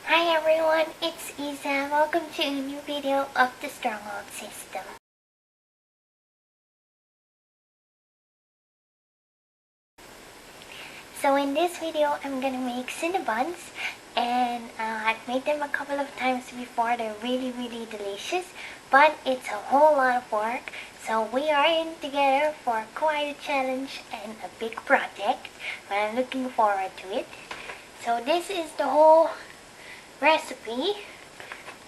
Hi everyone, it's Isa. Welcome to a new video of the Stronghold system. So in this video, I'm gonna make cinnabuns, and I've made them a couple of times before. They're really delicious, but it's a whole lot of work. So we are in together for quite a challenge and a big project, but I'm looking forward to it. So this is the whole recipe.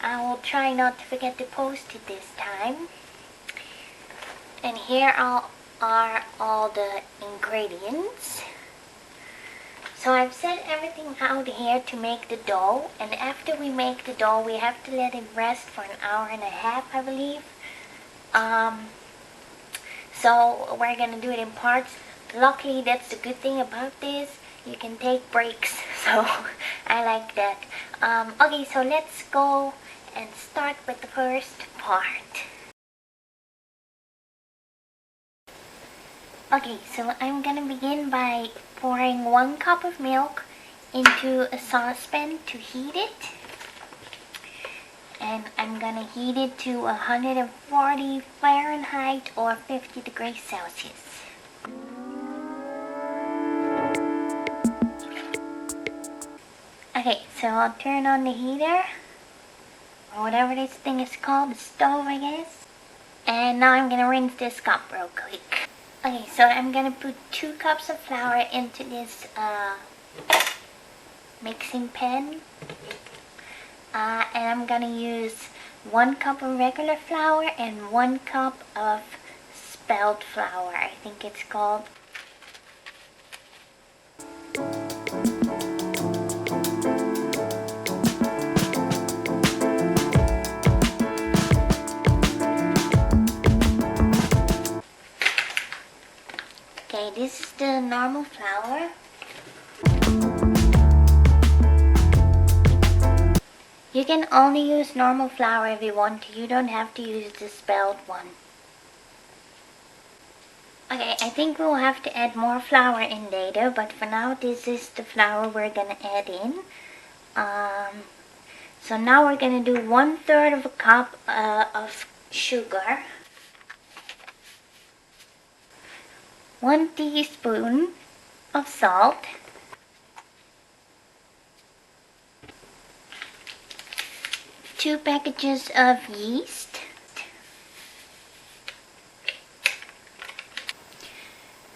I will try not to forget to post it this time. And here are all the ingredients. So I've set everything out here to make the dough, and after we make the dough we have to let it rest for an hour and a half, I believe. So we're gonna do it in parts. Luckily, that's the good thing about this. You can take breaks, so I like that. Okay, so let's go and start with the first part. Okay, so I'm gonna begin by pouring 1 cup of milk into a saucepan to heat it. And I'm gonna heat it to 140 Fahrenheit or 50 degrees Celsius. Okay, so I'll turn on the heater, or whatever this thing is called, the stove I guess. And now I'm gonna rinse this cup real quick. Okay, so I'm gonna put 2 cups of flour into this mixing pan. And I'm gonna use 1 cup of regular flour and 1 cup of spelt flour, I think it's called. Okay, this is the normal flour. You can only use normal flour if you want to. You don't have to use the spelled one. Okay, I think we'll have to add more flour in later, but for now this is the flour we're gonna add in. So now we're gonna do 1/3 of a cup of sugar, 1 teaspoon of salt, 2 packages of yeast,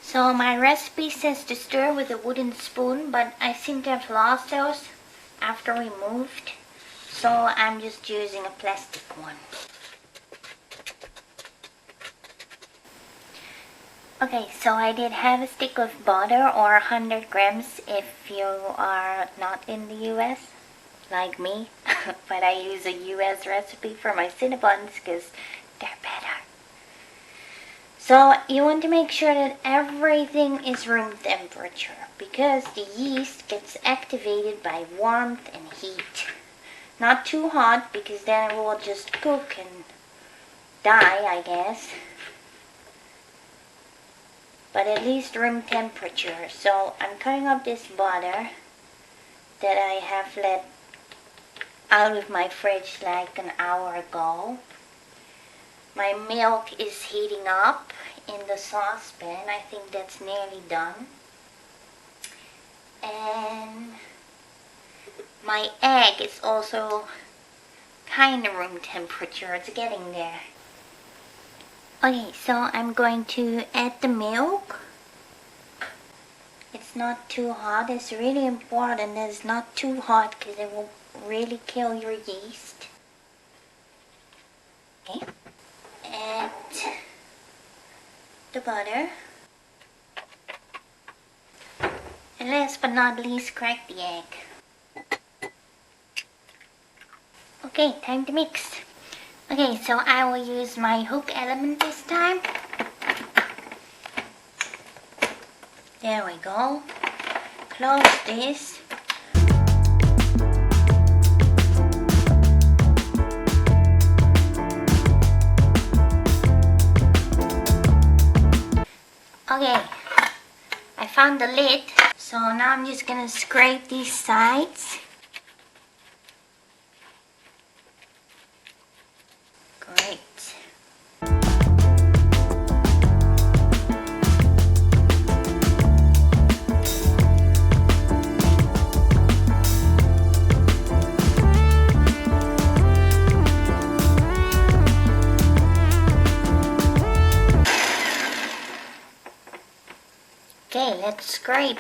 so my recipe says to stir with a wooden spoon, but I seem to have lost those after we moved, so I'm just using a plastic one. Okay, so I did have a stick of butter, or 100 grams if you are not in the US, like me. But I use a US recipe for my cinnabuns because they're better. So you want to make sure that everything is room temperature, because the yeast gets activated by warmth and heat. Not too hot, because then it will just cook and die, I guess. But at least room temperature. So I'm cutting up this butter that I have let out of my fridge like an hour ago. My milk is heating up in the saucepan. I think that's nearly done. And my egg is also kind of room temperature. It's getting there. Okay, so I'm going to add the milk. It's not too hot. It's really important that it's not too hot because it will really kill your yeast. Okay, add the butter. And last but not least, crack the egg. Okay, time to mix. Okay, so I will use my hook element this time. There we go. Close this. Okay, I found the lid. So now I'm just gonna scrape these sides. let's scrape.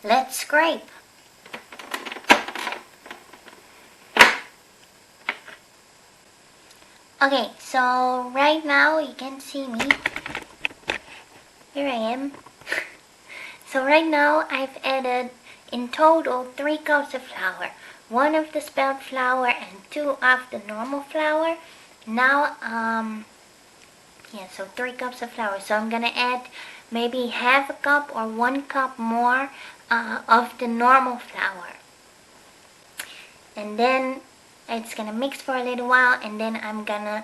Let's scrape. Okay, so right now you can see me. Here I am. So right now I've added in total 3 cups of flour. 1 of the spelt flour and 2 of the normal flour. Now, so 3 cups of flour. So I'm gonna add maybe half a cup or 1 cup more of the normal flour. And then it's gonna mix for a little while, and then I'm gonna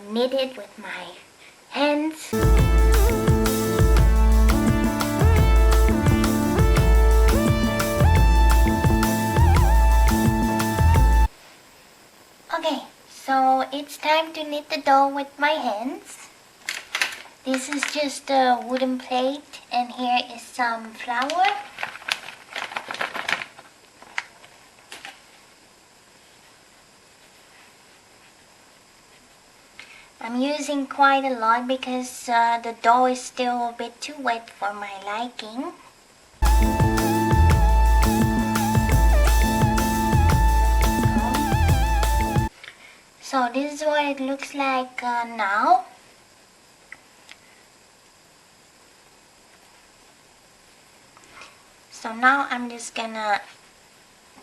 knead it with my hands. Okay, so it's time to knead the dough with my hands. This is just a wooden plate, and here is some flour. I'm using quite a lot because the dough is still a bit too wet for my liking. So this is what it looks like now. So now I'm just gonna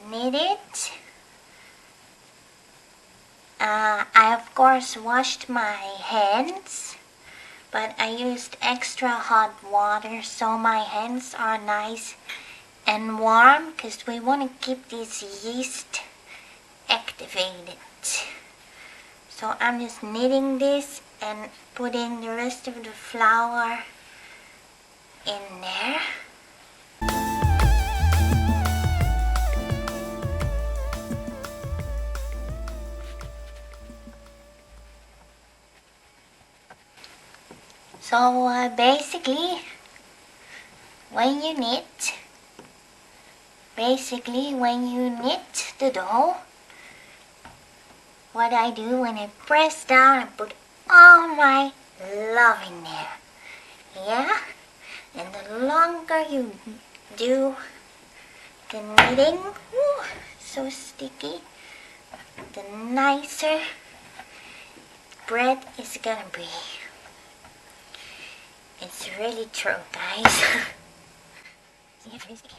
knead it. I of course washed my hands, but I used extra hot water so my hands are nice and warm because we want to keep this yeast activated. So I'm just kneading this and putting the rest of the flour in there. So basically, when you knit the dough, what I do when I press down, I put all my love in there. Yeah? And the longer you do the knitting, so sticky, the nicer bread is gonna be. It's really true, guys. See, it's really sticky.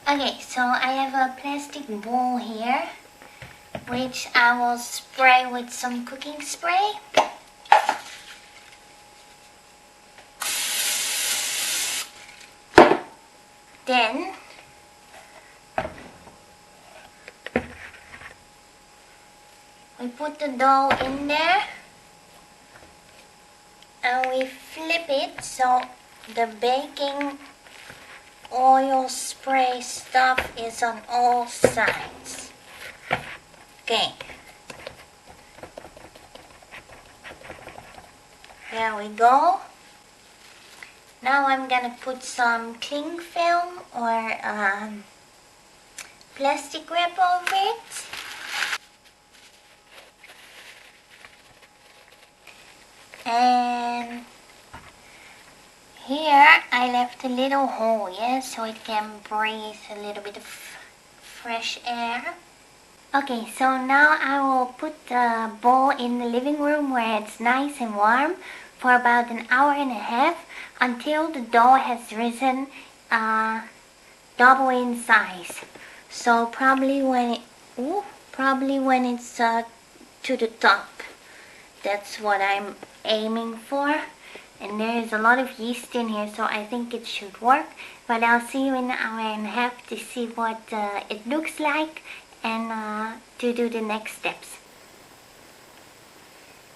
Okay, so I have a plastic bowl here, which I will spray with some cooking spray. Then we put the dough in there and we flip it so the baking oil spray stuff is on all sides. Okay. There we go. Now I'm gonna put some cling film or plastic wrap over it. And here I left a little hole, yeah, so it can breathe a little bit of fresh air. Okay, so now I will put the bowl in the living room where it's nice and warm for about an hour and a half until the dough has risen double in size. So probably when it's to the top. That's what I'm aiming for. And there is a lot of yeast in here, so I think it should work. But I'll see you in an hour and a half to see what it looks like and to do the next steps.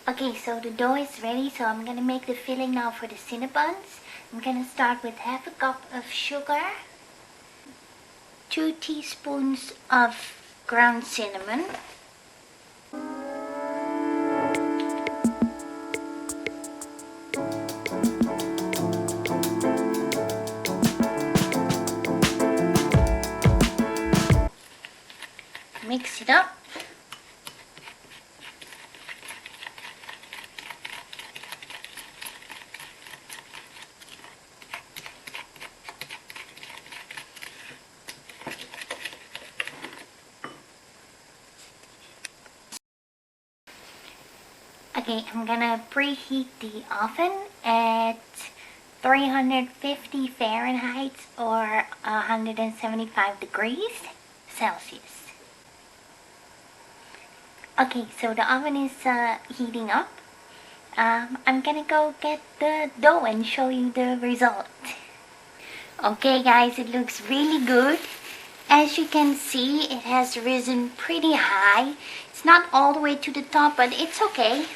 Okay, so the dough is ready, so I'm gonna make the filling now for the cinnabuns. I'm gonna start with half a cup of sugar, 2 teaspoons of ground cinnamon, mix it up. Okay, I'm gonna preheat the oven at 350 Fahrenheit or 175 degrees Celsius. Okay, so the oven is heating up. I'm gonna go get the dough and show you the result. Okay guys, it looks really good. As you can see, it has risen pretty high. It's not all the way to the top, but it's okay.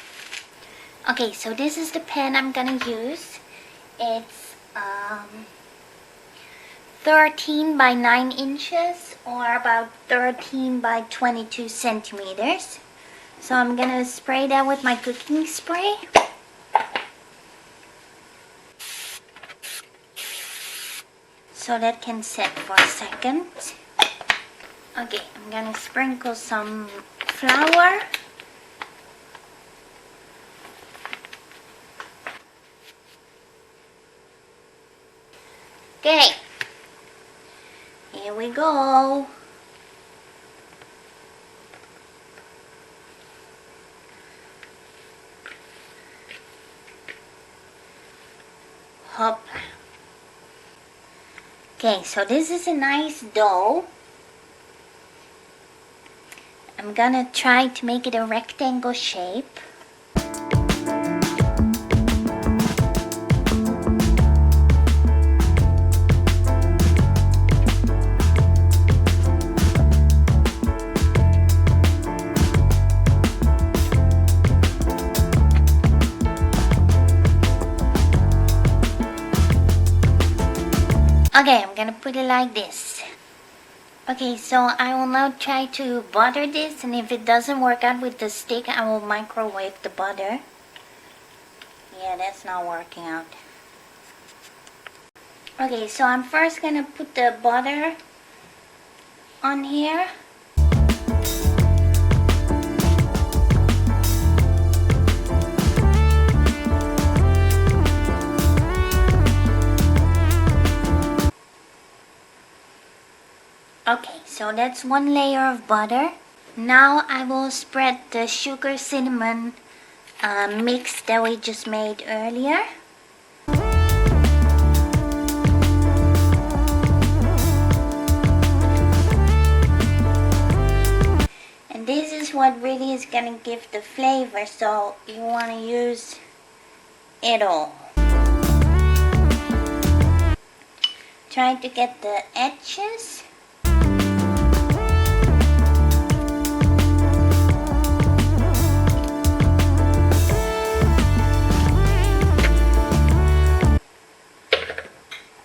Okay, so this is the pan I'm gonna use. It's 13 by 9 inches or about 13 by 22 centimeters. So I'm gonna spray that with my cooking spray. So that can set for a second. Okay, I'm gonna sprinkle some flour. Okay, here we go. Hop. Okay, so this is a nice dough. I'm gonna try to make it a rectangle shape. Okay, I'm gonna put it like this. Okay, so I will now try to butter this, and if it doesn't work out with the stick, I will microwave the butter. Yeah, that's not working out. Okay, so I'm first gonna put the butter on here. Okay, so that's one layer of butter. Now I will spread the sugar cinnamon mix that we just made earlier. And this is what really is gonna give the flavor, so you wanna use it all. Try to get the edges.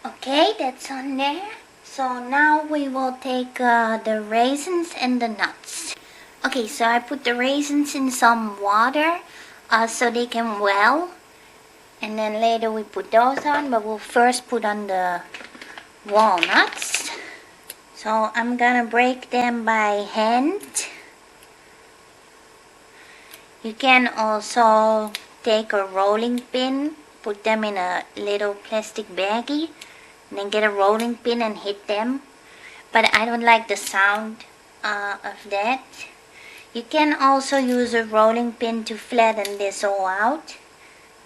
Okay, that's on there. So now we will take the raisins and the nuts. Okay, so I put the raisins in some water so they can well. And then later we put those on, but we'll first put on the walnuts. So I'm gonna break them by hand. You can also take a rolling pin, put them in a little plastic baggie, and then get a rolling pin and hit them. but I don't like the sound of that. You can also use a rolling pin to flatten this all out,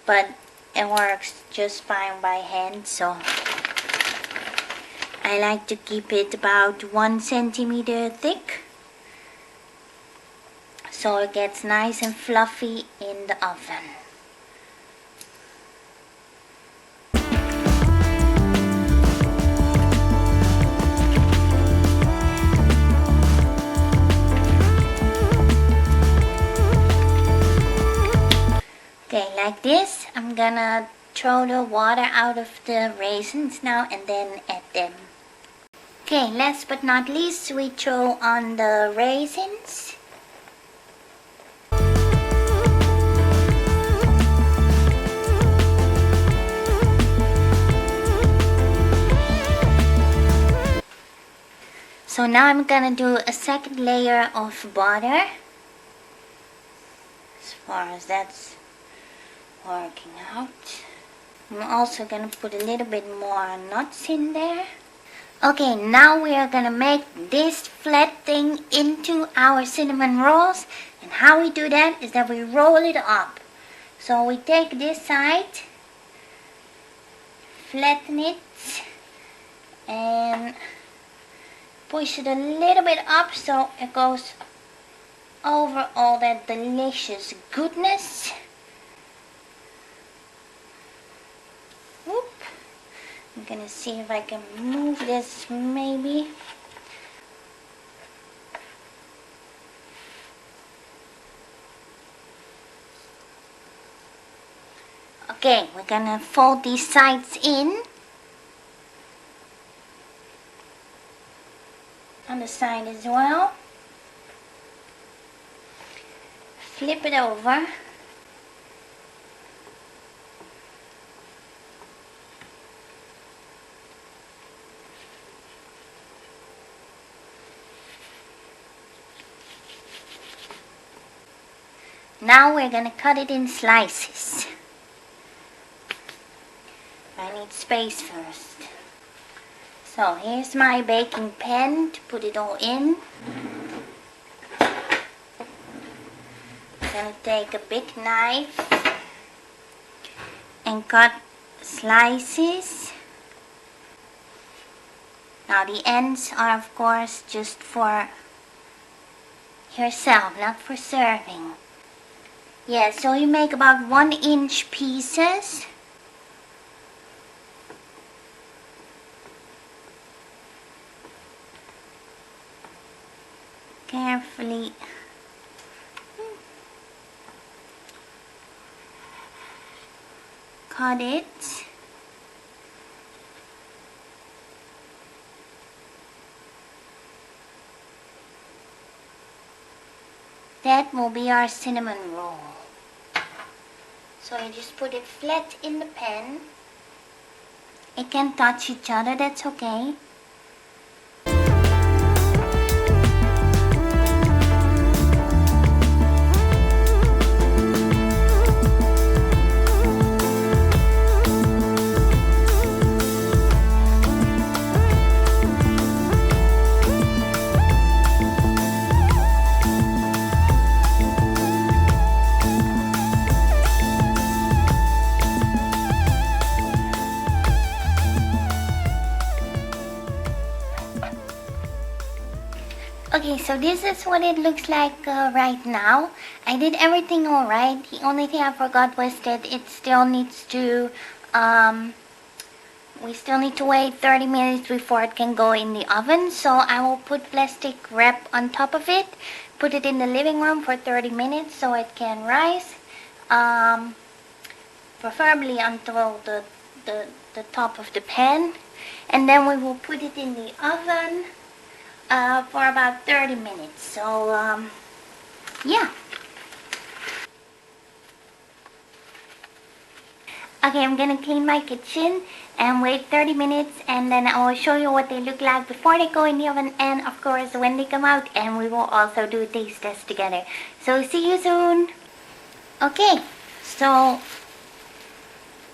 but it works just fine by hand, so I like to keep it about 1 centimeter thick so it gets nice and fluffy in the oven. Okay, like this. I'm gonna throw the water out of the raisins now and then add them. Okay, last but not least, we throw on the raisins. So now I'm gonna do a second layer of butter, as far as that's working out. I'm also gonna put a little bit more nuts in there. Okay, now we are gonna make this flat thing into our cinnamon rolls, and how we do that is that we roll it up. So we take this side, flatten it, and push it a little bit up so it goes over all that delicious goodness. Whoop. I'm gonna see if I can move this maybe. Okay, we're gonna fold these sides in. On the side as well. Flip it over. Now we're gonna cut it in slices. I need space first. So here's my baking pan to put it all in. I'm gonna take a big knife and cut slices. Now the ends are of course just for yourself, not for serving. Yeah, so you make about 1-inch pieces. Carefully cut it. That will be our cinnamon roll. So you just put it flat in the pan. It can touch each other, that's okay. Okay, so this is what it looks like right now. I did everything alright. The only thing I forgot was that it still needs to, we still need to wait 30 minutes before it can go in the oven. So I will put plastic wrap on top of it, put it in the living room for 30 minutes so it can rise. Preferably until the top of the pan. And then we will put it in the oven for about 30 minutes. So, yeah. Okay, I'm gonna clean my kitchen and wait 30 minutes, and then I will show you what they look like before they go in the oven, and of course when they come out, and we will also do a taste test together. So see you soon. Okay, so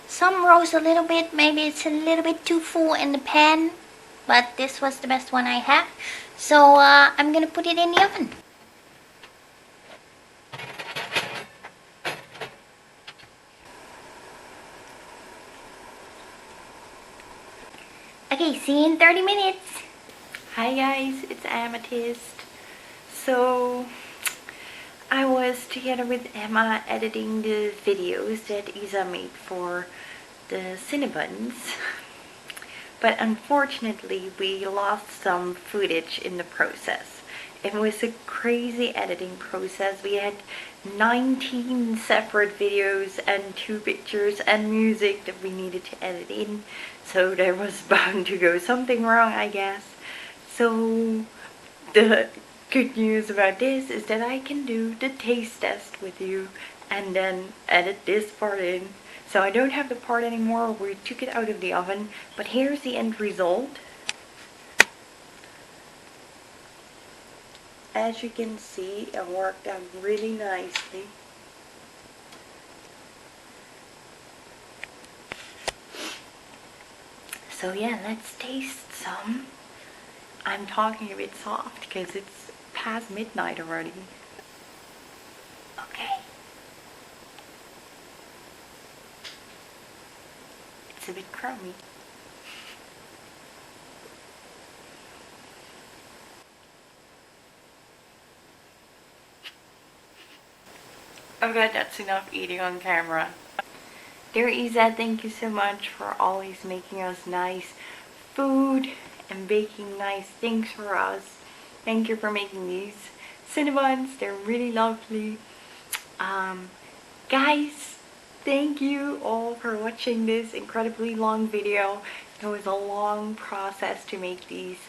some rose a little bit, maybe it's a little bit too full in the pan. but this was the best one I have. So I'm gonna put it in the oven. Okay, see you in 30 minutes. Hi guys, it's Amatist. So I was together with Emma editing the videos that Isa made for the cinnabuns, but unfortunately we lost some footage in the process. It was a crazy editing process. We had 19 separate videos and 2 pictures and music that we needed to edit in, so there was bound to go something wrong, I guess. So the good news about this is that I can do the taste test with you and then edit this part in. So I don't have the part anymore, we took it out of the oven, but here's the end result. As you can see, it worked out really nicely. So yeah, let's taste some. I'm talking a bit soft because it's past midnight already. Okay. It's a bit crummy. Okay, that's enough eating on camera. Dear Isa, thank you so much for always making us nice food and baking nice things for us. Thank you for making these cinnabuns. They're really lovely. Guys, thank you all for watching this incredibly long video. It was a long process to make these.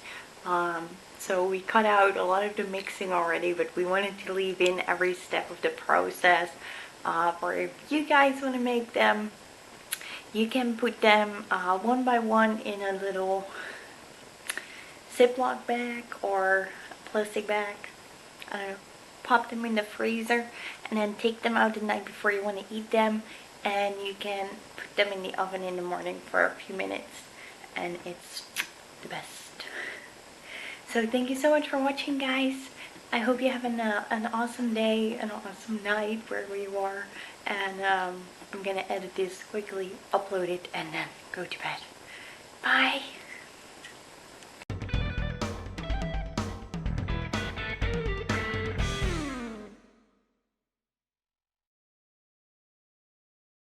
So we cut out a lot of the mixing already, but we wanted to leave in every step of the process. For if you guys want to make them, you can put them one by one in a little Ziploc bag or a plastic bag. I don't know, pop them in the freezer and then take them out the night before you want to eat them, and you can put them in the oven in the morning for a few minutes and it's the best. So thank you so much for watching, guys. I hope you have an awesome day, an awesome night wherever you are, and I'm gonna edit this quickly, upload it, and then go to bed. Bye!